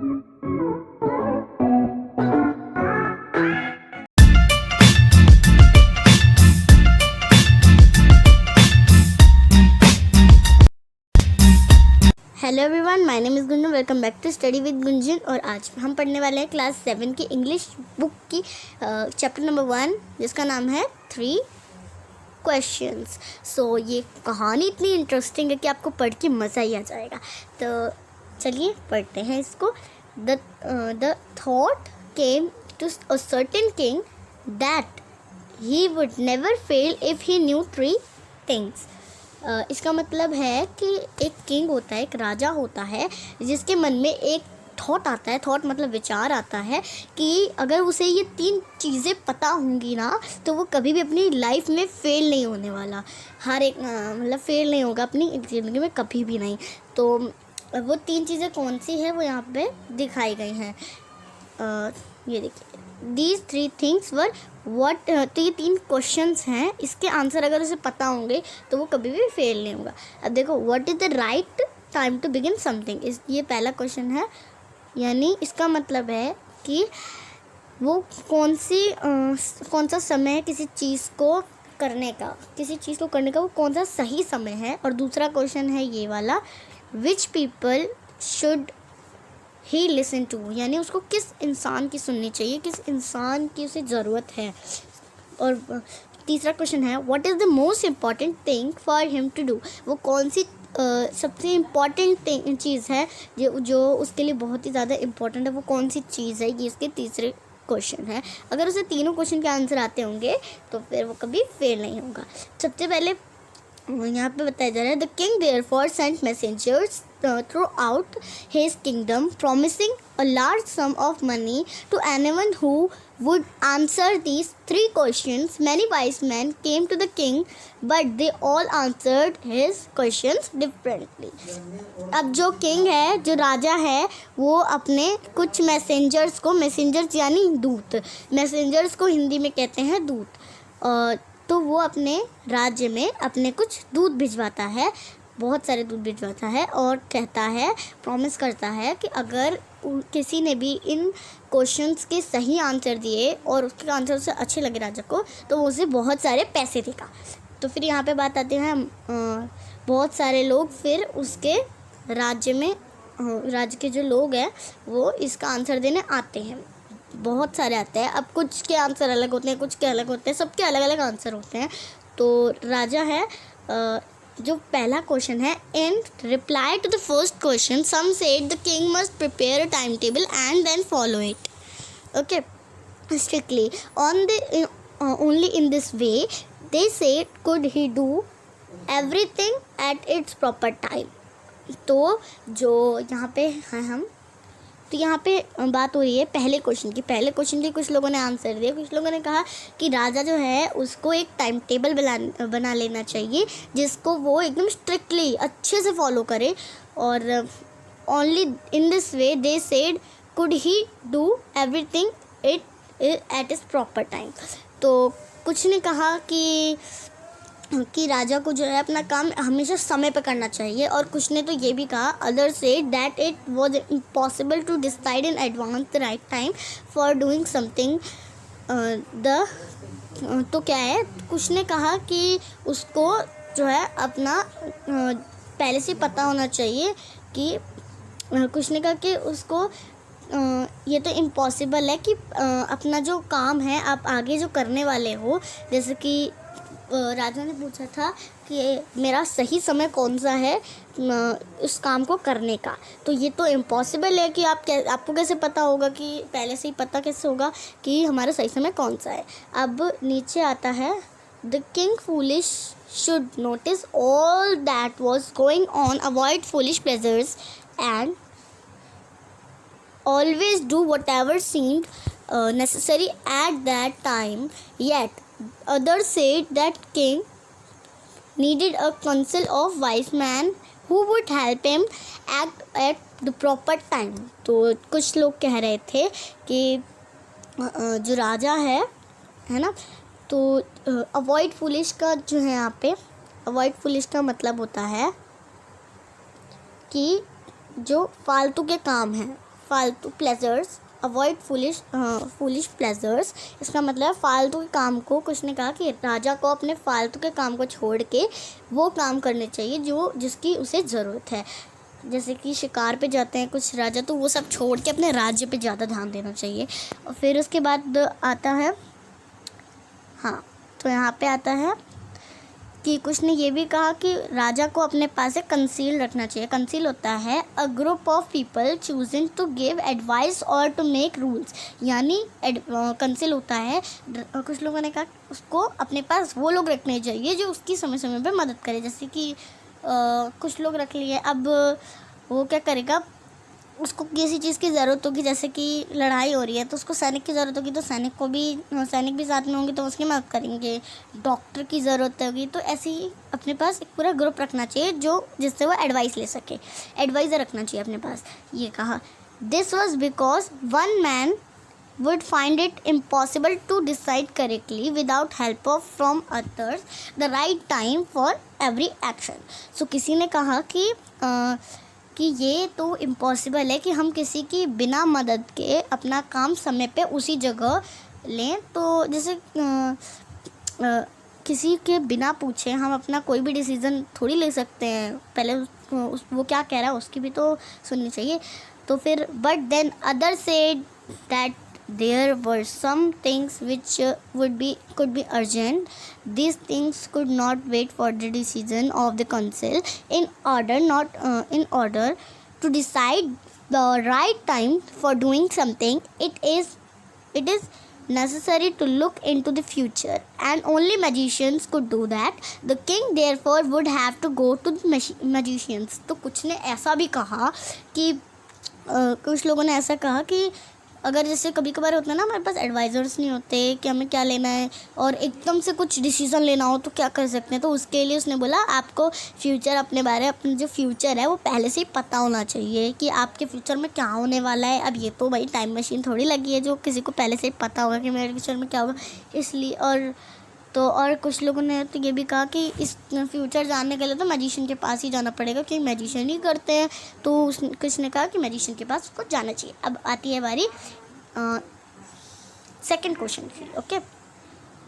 Hello everyone, my name is Gunjan. Welcome back to study with Gunjan. और आज हम पढ़ने वाले हैं क्लास 7 की इंग्लिश बुक की चैप्टर नंबर 1, जिसका नाम है 3 क्वेश्चंस। सो ये कहानी इतनी इंटरेस्टिंग है कि आपको पढ़ के मज़ा ही आ जाएगा। तो चलिए पढ़ते हैं इसको। The thought came to a certain king that he would never fail if he knew 3 things. इसका मतलब है कि एक किंग होता है, एक राजा होता है, जिसके मन में एक थॉट आता है। थॉट मतलब विचार आता है कि अगर उसे ये 3 चीज़ें पता होंगी ना, तो वो कभी भी अपनी लाइफ में फ़ेल नहीं होने वाला। हर एक मतलब फ़ेल नहीं होगा अपनी ज़िंदगी में, कभी भी नहीं। तो वो 3 चीज़ें कौन सी है वो यहाँ पे दिखाई गई हैं। ये देखिए, दीज 3 थिंग्स वर व्हाट। तो ये 3 क्वेश्चंस हैं, इसके आंसर अगर उसे पता होंगे तो वो कभी भी फेल नहीं होगा। अब देखो, what is the right time to begin something. ये पहला क्वेश्चन है, यानी इसका मतलब है कि वो कौन सा समय है किसी चीज़ को करने का, वो कौन सा सही समय है। और दूसरा क्वेश्चन है ये वाला, which people should he listen to, यानी उसको किस इंसान की सुननी चाहिए, किस इंसान की उसे ज़रूरत है। और तीसरा क्वेश्चन है, what is the most important thing for him to do. वो कौन सी सबसे इम्पॉर्टेंट चीज़ है जो उसके लिए बहुत ही ज़्यादा इम्पॉर्टेंट है, वो कौन सी चीज़ है। ये इसके तीसरे क्वेश्चन है। अगर उसे तीनों क्वेश्चन के आंसर आते होंगे तो फिर वो कभी फेल नहीं होगा। सबसे पहले यहाँ पे बताया जा रहा है, the king therefore sent messengers throughout his kingdom promising a large sum of money to anyone who would answer these 3 questions. Many wise men came to the king, but they all answered his questions differently. अब जो king है, जो राजा है, वो अपने कुछ messengers यानी दूत, मैसेंजर्स को हिंदी में कहते हैं दूत। तो वो अपने राज्य में अपने कुछ दूत भिजवाता है, बहुत सारे दूत भिजवाता है, और कहता है, प्रॉमिस करता है कि अगर किसी ने भी इन क्वेश्चंस के सही आंसर दिए और उसके आंसर से अच्छे लगे राजा को, तो वो उसे बहुत सारे पैसे देगा। तो फिर यहाँ पे बात आती है, बहुत सारे लोग फिर उसके राज्य के जो लोग हैं वो इसका आंसर देने आते हैं, बहुत सारे आते हैं। अब कुछ के आंसर अलग होते हैं, कुछ के अलग होते हैं, सबके अलग अलग आंसर होते हैं। तो राजा है, जो पहला क्वेश्चन है, in reply to the first question some said the king must prepare a time table and then follow it, okay, strictly on the only in this way they said could he do everything at its proper time. तो जो यहाँ पे हैं हम, तो यहाँ पे बात हो रही है पहले क्वेश्चन की। कुछ लोगों ने आंसर दिया, कुछ लोगों ने कहा कि राजा जो है उसको एक टाइम टेबल बना लेना चाहिए, जिसको वो एकदम स्ट्रिक्टली अच्छे से फॉलो करे। और only in this way they said could he do everything eight is proper time. तो कुछ ने कहा कि राजा को जो है अपना काम हमेशा समय पर करना चाहिए, और कुछ ने तो ये भी कहा, other said that it was impossible to decide in advance the right time for doing something. तो क्या है, कुछ ने कहा कि उसको जो है अपना पहले से पता होना चाहिए कि कुछ ने कहा कि उसको ये तो इम्पॉसिबल है कि अपना जो काम है आप आगे जो करने वाले हो, जैसे कि राजा ने पूछा था कि मेरा सही समय कौन सा है उस काम को करने का। तो ये तो इम्पॉसिबल है कि आपको कैसे पता होगा, कि पहले से ही पता कैसे होगा कि हमारा सही समय कौन सा है। अब नीचे आता है, the king foolish should notice all that was going on, avoid foolish pleasures and always do whatever seemed necessary at that time. Yet others said that king needed a council of wise men who would help him act at the proper time. तो कुछ लोग कह रहे थे कि जो राजा है ना, तो अवॉइड फुलिश का जो है यहाँ पे, अवॉइड फुलिश का मतलब होता है कि जो फालतू के काम हैं, फालतू प्लेजर्स, अवॉइड फूलिश प्लेजर्स। इसका मतलब फालतू के काम को, कुछ ने कहा कि राजा को अपने फालतू के काम को छोड़ के वो काम करने चाहिए जिसकी उसे ज़रूरत है। जैसे कि शिकार पे जाते हैं कुछ राजा, तो वो सब छोड़ के अपने राज्य पे ज़्यादा ध्यान देना चाहिए। और फिर उसके बाद आता है, हाँ, तो यहाँ पे आता है कि कुछ ने ये भी कहा कि राजा को अपने पास से कंसील रखना चाहिए। कंसील होता है a group of people choosing to give advice और टू मेक रूल्स, यानी कंसील होता है, कुछ लोगों ने कहा उसको अपने पास वो लोग रखने चाहिए जो उसकी समय समय पे मदद करे। जैसे कि कुछ लोग रख लिए, अब वो क्या करेगा, उसको किसी चीज़ की ज़रूरत होगी, जैसे कि लड़ाई हो रही है तो उसको सैनिक की ज़रूरत होगी, तो सैनिक भी साथ में होंगे तो उसकी मदद करेंगे। डॉक्टर की ज़रूरत होगी, तो ऐसे ही अपने पास एक पूरा ग्रुप रखना चाहिए जिससे वो एडवाइस ले सके, एडवाइज़र रखना चाहिए अपने पास, ये कहा। This was because one man would find it impossible to decide correctly without help from others the right time for every action। So किसी ने कहा कि ये तो इम्पॉसिबल है कि हम किसी की बिना मदद के अपना काम समय पे उसी जगह लें। तो जैसे किसी के बिना पूछे हम अपना कोई भी डिसीज़न थोड़ी ले सकते हैं, पहले वो क्या कह रहा है उसकी भी तो सुननी चाहिए। तो फिर but then other said that there were some things which could be urgent. These things could not wait for the decision of the council. In order to decide the right time for doing something, it is necessary to look into the future, and only magicians could do that. The king therefore would have to go to the magicians। तो कुछ ने ऐसा भी कहा कि कुछ लोगों ने ऐसा कहा कि अगर जैसे कभी कभार होता है ना, हमारे पास एडवाइज़र्स नहीं होते कि हमें क्या लेना है और एकदम से कुछ डिसीज़न लेना हो तो क्या कर सकते हैं, तो उसके लिए उसने बोला आपको फ्यूचर अपने जो फ्यूचर है वो पहले से ही पता होना चाहिए कि आपके फ्यूचर में क्या होने वाला है। अब ये तो भाई टाइम मशीन थोड़ी लगी है जो किसी को पहले से ही पता होगा कि मेरे फ्यूचर में क्या होगा, इसलिए और कुछ लोगों ने तो ये भी कहा कि इस फ्यूचर जानने के लिए तो मैजिशियन के पास ही जाना पड़ेगा क्योंकि मैजिशियन ही करते हैं, तो कुछ ने कहा कि मैजिशियन के पास उसको जाना चाहिए। अब आती है बारी सेकंड क्वेश्चन की। Okay,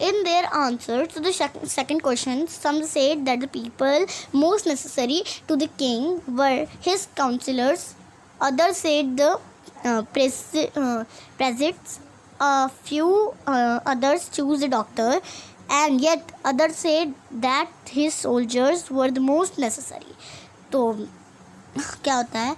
in their answer to the second question, some said that the people most necessary to the king were his counselors, others said the presidents, a few others choose the doctor, and yet others said that his soldiers were the most necessary। तो क्या होता है,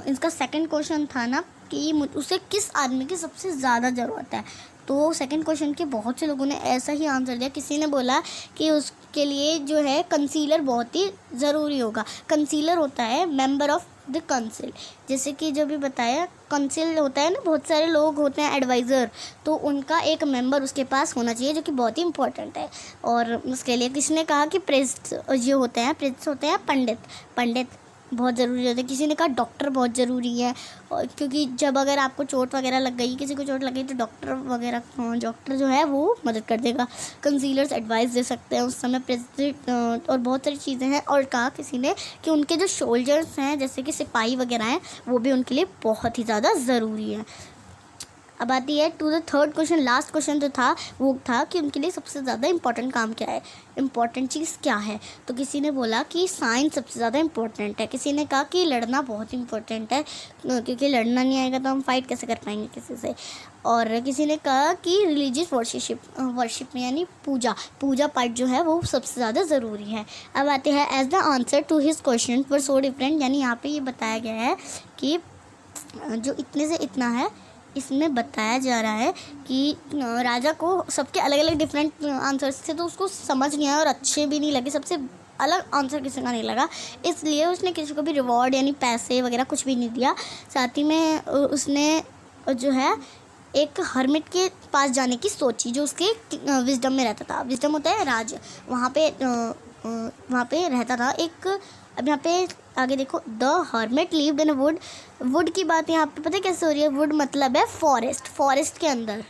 इसका second question था ना कि उसे किस आदमी की सबसे ज़्यादा ज़रूरत है, तो सेकंड क्वेश्चन के बहुत से लोगों ने ऐसा ही आंसर दिया। किसी ने बोला कि उसके लिए जो है कंसीलर बहुत ही ज़रूरी होगा। कंसीलर होता है मेंबर ऑफ द काउंसिल, जैसे कि जो भी बताया काउंसिल होता है ना, बहुत सारे लोग होते हैं एडवाइज़र, तो उनका एक मेंबर उसके पास होना चाहिए जो कि बहुत ही इंपॉर्टेंट है। और उसके लिए किसी ने कहा कि प्रिस्ट जो होते हैं पंडित बहुत ज़रूरी होते हैं। किसी ने कहा डॉक्टर बहुत ज़रूरी है, और क्योंकि जब अगर आपको चोट वगैरह लग गई, किसी को चोट लग गई, तो डॉक्टर जो है वो मदद कर देगा। कंसीलर्स एडवाइस दे सकते हैं उस समय, प्रेसिडेंट और बहुत सारी चीज़ें हैं। और कहा किसी ने कि उनके जो सोल्जर्स हैं जैसे कि सिपाही वगैरह हैं वो भी उनके लिए बहुत ही ज़्यादा ज़रूरी है। अब आती है to the third question. Last question जो था वो था कि उनके लिए सबसे ज़्यादा इम्पॉर्टेंट काम क्या है, इम्पॉर्टेंट चीज़ क्या है। तो किसी ने बोला कि साइंस सबसे ज़्यादा इम्पॉर्टेंट है, किसी ने कहा कि लड़ना बहुत इम्पॉर्टेंट है क्योंकि लड़ना नहीं आएगा तो हम फाइट कैसे कर पाएंगे किसी से। और किसी ने कहा कि रिलीजियस वर्शिप में यानी पूजा पाठ जो है वो सबसे ज़्यादा ज़रूरी है। अब आते हैं as the answer to his question were so different, यानी यहाँ पे ये बताया गया है कि जो इतने से इतना है इसमें बताया जा रहा है कि राजा को सबके अलग अलग डिफरेंट आंसर्स थे तो उसको समझ नहीं आया और अच्छे भी नहीं लगे, सबसे अलग आंसर किसी का नहीं लगा, इसलिए उसने किसी को भी रिवॉर्ड यानी पैसे वगैरह कुछ भी नहीं दिया। साथ ही में उसने जो है एक हर्मिट के पास जाने की सोची जो उसके विजडम में रहता था। विजडम होता है राज, वहाँ पे रहता था एक। अब यहाँ पे आगे देखो, the hermit lived in a would की बात यहाँ पे पता है कैसे हो रही है। वुड मतलब है फॉरेस्ट के अंदर,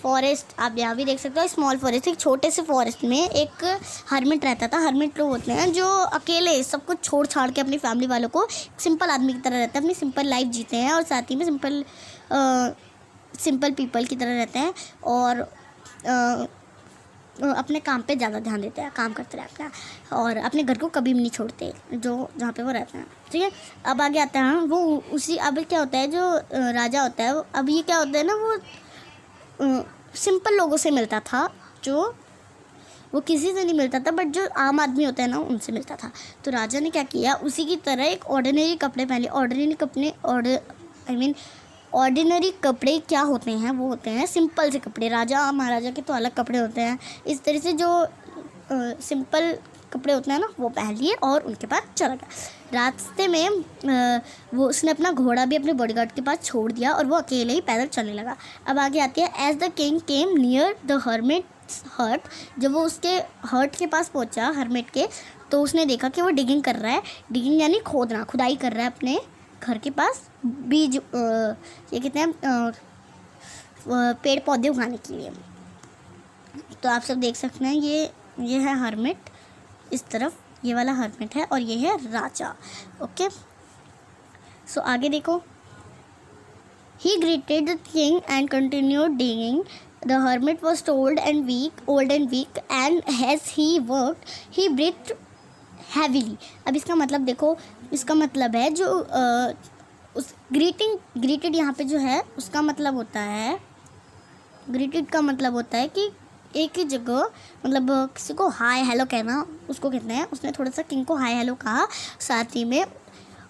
फॉरेस्ट, आप यहाँ भी देख सकते हो, स्मॉल फॉरेस्ट, एक छोटे से फॉरेस्ट में एक हर्मिट रहता था। हर्मिट लोग होते हैं जो अकेले सब कुछ छोड़ छाड़ के अपनी फैमिली वालों को सिंपल आदमी की तरह रहते हैं, अपनी सिंपल लाइफ जीते हैं और साथ ही में सिंपल पीपल की तरह रहते हैं और अपने काम पे ज़्यादा ध्यान देते हैं, काम करते रहते हैं और अपने घर को कभी भी नहीं छोड़ते जो जहाँ पे वो रहते हैं। ठीक है, अब आगे आता है वो उसी, अब क्या होता है जो राजा होता है, अब ये क्या होता है ना, वो सिंपल लोगों से मिलता था, जो वो किसी से नहीं मिलता था, बट जो आम आदमी होता है ना उनसे मिलता था। तो राजा ने क्या किया, उसी की तरह एक ऑर्डिनरी कपड़े पहने। ऑर्डिनरी कपड़े क्या होते हैं, वो होते हैं सिंपल से कपड़े। राजा महाराजा के तो अलग कपड़े होते हैं, इस तरह से जो सिंपल कपड़े होते हैं ना वो पहन लिए और उनके पास चला गया। रास्ते में वो उसने अपना घोड़ा भी अपने बॉडीगार्ड के पास छोड़ दिया और वो अकेले ही पैदल चलने लगा। अब आगे आती है, as the king came near the hermit's hut, जब वो उसके हर्ट के पास पहुंचा, हर्मिट के, तो उसने देखा कि वो डिगिंग कर रहा है। डिगिंग यानी खोदना, खुदाई कर रहा है अपने घर के पास बीज, ये कहते हैं पेड़ पौधे उगाने के लिए। तो आप सब देख सकते हैं, ये है हर्मिट, इस तरफ ये वाला हर्मिट है और ये है राजा। ओके, सो आगे देखो, he greeted the king and continued digging. The hermit was old and weak and as he worked he breathed heavily. अब इसका मतलब देखो, इसका मतलब है जो उस ग्रीटेड यहाँ पे जो है उसका मतलब होता है, ग्रीटेड का मतलब होता है कि एक ही जगह, मतलब किसी को हाय हेलो कहना, उसको कहते हैं। उसने थोड़ा सा किंग को हाय हेलो कहा, साथ ही में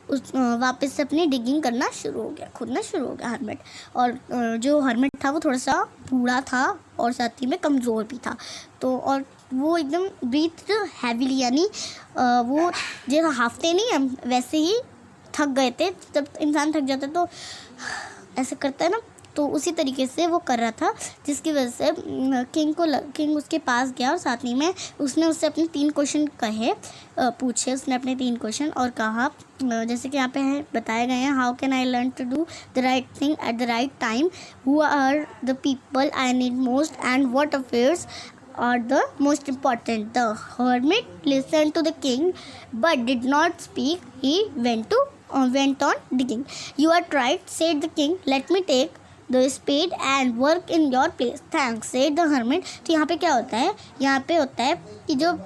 उस वापस से अपनी डिगिंग करना शुरू हो गया, खुदना शुरू हो गया हर्मिट। और जो हर्मिट था वो थोड़ा सा बूढ़ा था और साथ ही में कमज़ोर भी था। तो और वो एकदम ब्रीथ हैवीली, यानी वो जैसा हाफते नहीं हम वैसे ही थक गए थे। जब इंसान थक जाता है तो ऐसे करता है ना, तो उसी तरीके से वो कर रहा था, जिसकी वजह से किंग उसके पास गया और साथ ही में उसने उससे अपने 3 क्वेश्चन पूछे उसने अपने 3 क्वेश्चन और कहा, जैसे कि यहाँ पे है बताए गए हैं, how can I learn to do the right thing at the right time, who are the people I need most and what affairs are the most important. The hermit listened to the king but did not speak. He went on digging. You are right, said the king. Let me take the spade and work in your place. Thanks, said the hermit. तो यहाँ पे क्या होता है, यहाँ पे होता है कि जो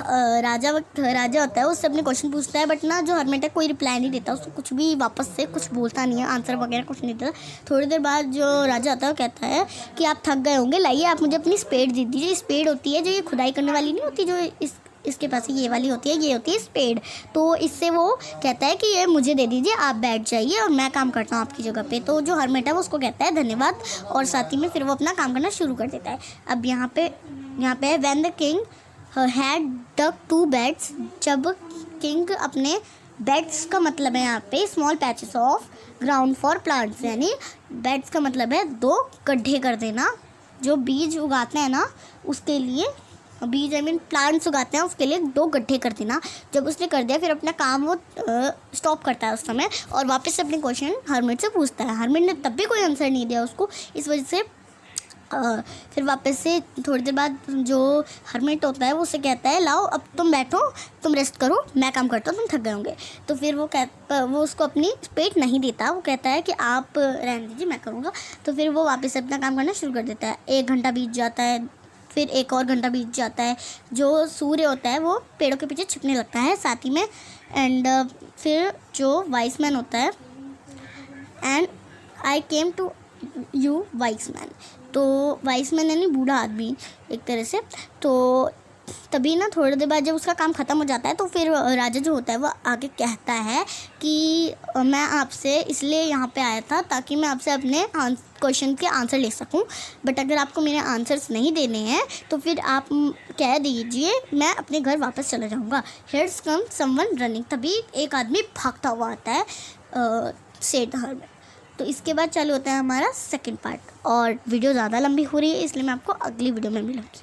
राजा होता है उससे अपने क्वेश्चन पूछता है, बट ना जो हर्मिट है कोई रिप्लाई नहीं देता, उसको कुछ भी वापस से कुछ बोलता नहीं है, आंसर वगैरह कुछ नहीं देता। थोड़ी देर बाद जो राजा होता है वो कहता है कि आप थक गए होंगे, लाइए आप मुझे अपनी स्पेड दे दीजिए। स्पेड होती है जो ये खुदाई करने वाली नहीं होती, जो इसके पास ये वाली होती है, ये होती है स्पेड। तो इससे वो कहता है कि ये मुझे दे दीजिए, आप बैठ जाइए और मैं काम करता हूँ आपकी जगह पे। तो जो हर्मिट है वो उसको कहता है धन्यवाद और साथ ही में फिर वो अपना काम करना शुरू कर देता है। अब यहाँ पे है, when the king had dug 2 beds, जब किंग अपने बेड्स का मतलब है यहाँ पे small patches of ground for plants, यानी बेड्स का मतलब है 2 गड्ढे कर देना। जो बीज उगाते हैं ना उसके लिए, बीज आई मीन प्लांट्स उगाते हैं उसके लिए 2 गड्ढे कर देना। जब उसने कर दिया फिर अपना काम वो स्टॉप करता है उस समय और वापस से अपने क्वेश्चन हर्मिट से पूछता है। हर्मिट ने तब भी कोई आंसर नहीं दिया उसको, इस वजह से फिर वापस से थोड़ी देर बाद जो हर्मिट होता है वो उससे कहता है, लाओ अब तुम बैठो, तुम रेस्ट करो, मैं काम करता हूँ, तुम थक गए होंगे। तो फिर वो उसको अपनी स्पेड नहीं देता, वो कहता है कि आप रहने दीजिए, मैं करूँगा। तो फिर वो वापस से अपना काम करना शुरू कर देता है। 1 घंटा बीत जाता है, फिर 1 और घंटा बीत जाता है। जो सूर्य होता है वो पेड़ों के पीछे छिपने लगता है साथ ही में। एंड फिर जो वाइस मैन होता है, and I came to you wise man, तो वाइस मैन यानी बूढ़ा आदमी एक तरह से। तो तभी ना थोड़ी देर बाद जब उसका काम ख़त्म हो जाता है तो फिर राजा जो होता है वो आगे कहता है कि मैं आपसे इसलिए यहाँ पे आया था ताकि मैं आपसे अपने क्वेश्चन के आंसर ले सकूँ, बट अगर आपको मेरे आंसर्स नहीं देने हैं तो फिर आप कह दीजिए, मैं अपने घर वापस चला जाऊँगा। हियर्स कम समवन रनिंग, तभी एक आदमी भागता हुआ आता है सेड द हर्मिट। तो इसके बाद चालू होता है हमारा सेकंड पार्ट, और वीडियो ज़्यादा लंबी हो रही है इसलिए मैं आपको अगली वीडियो में मिलूँगी।